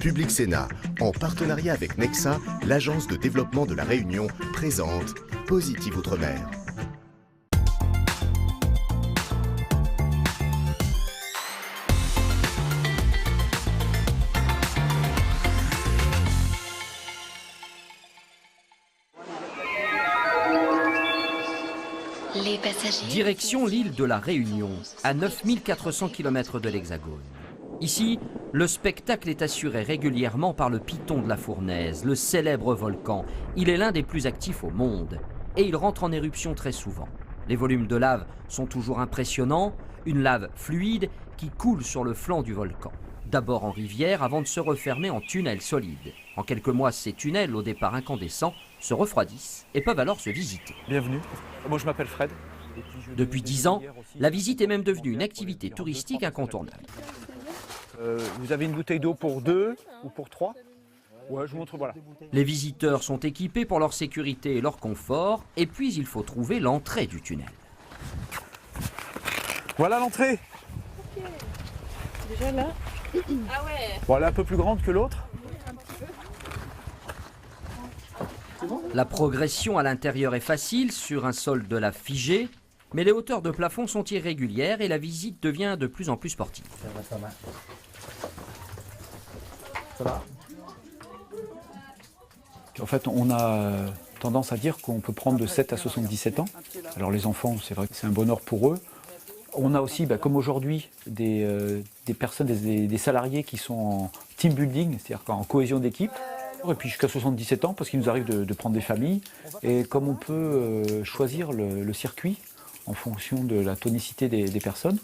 Public Sénat, en partenariat avec Nexa, l'agence de développement de la Réunion, présente Positive Outre-mer. Les passagers. Direction l'île de la Réunion, à 9400 km de l'Hexagone. Ici, le spectacle est assuré régulièrement par le Piton de la Fournaise, le célèbre volcan. Il est l'un des plus actifs au monde et il rentre en éruption très souvent. Les volumes de lave sont toujours impressionnants, une lave fluide qui coule sur le flanc du volcan. D'abord en rivière avant de se refermer en tunnels solides. En quelques mois, ces tunnels, au départ incandescents, se refroidissent et peuvent alors se visiter. Bienvenue, moi je m'appelle Fred. Depuis 10 ans, la visite est même devenue une activité touristique incontournable. Vous avez une bouteille d'eau pour 2 ou pour 3? Ouais, je vous montre, voilà. Les visiteurs sont équipés pour leur sécurité et leur confort, et puis il faut trouver l'entrée du tunnel. Voilà l'entrée. Ok. Déjà là. Ah ouais. Bon, elle est un peu plus grande que l'autre. La progression à l'intérieur est facile sur un sol de lave figé, mais les hauteurs de plafond sont irrégulières et la visite devient de plus en plus sportive. Ça va. En fait, on a tendance à dire qu'on peut prendre de 7 à 77 ans. Alors les enfants, c'est vrai que c'est un bonheur pour eux. On a aussi, comme aujourd'hui, des personnes, des salariés qui sont en team building, c'est-à-dire en cohésion d'équipe. Et puis jusqu'à 77 ans, parce qu'il nous arrive de prendre des familles. Et comme on peut choisir le circuit en fonction de la tonicité des personnes,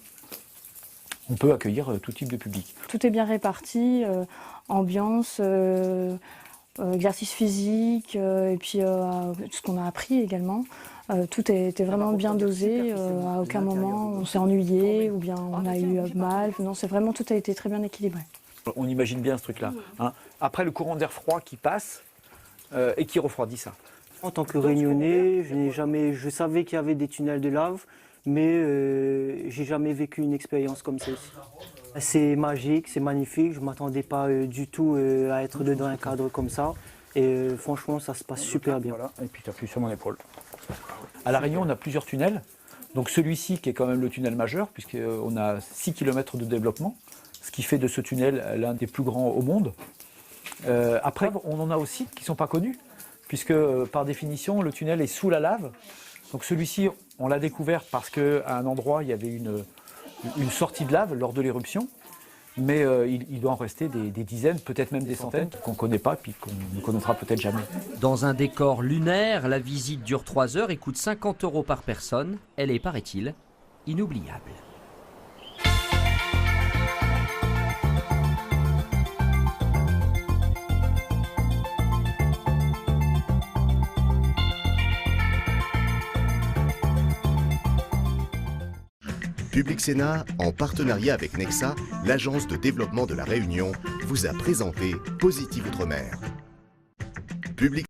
on peut accueillir tout type de public. Tout est bien réparti, ambiance, exercice physique, et puis ce qu'on a appris également. Tout était vraiment bien dosé, à aucun moment on s'est ennuyé ou bien on a eu mal. Non, c'est vraiment, tout a été très bien équilibré. On imagine bien ce truc-là. Hein. Après le courant d'air froid qui passe et qui refroidit ça. En tant que Réunionnais, je savais qu'il y avait des tunnels de lave, mais j'ai jamais vécu une expérience comme celle-ci. C'est magique, c'est magnifique, je ne m'attendais pas du tout à être dans un cadre comme ça. Et franchement, ça se passe super bien. Voilà. Et puis tu appuies sur mon épaule. À La Réunion, on a plusieurs tunnels. Donc celui-ci qui est quand même le tunnel majeur, puisqu'on a 6 km de développement, ce qui fait de ce tunnel l'un des plus grands au monde. Après, on en a aussi qui ne sont pas connus, puisque par définition, le tunnel est sous la lave. Donc celui-ci, on l'a découvert parce qu'à un endroit, il y avait une sortie de lave lors de l'éruption. Mais il doit en rester des dizaines, peut-être même des centaines, qu'on ne connaît pas et qu'on ne connaîtra peut-être jamais. Dans un décor lunaire, la visite dure 3 heures et coûte 50 € par personne. Elle est, paraît-il, inoubliable. Public Sénat, en partenariat avec Nexa, l'agence de développement de la Réunion, vous a présenté Positive Outre-mer. Public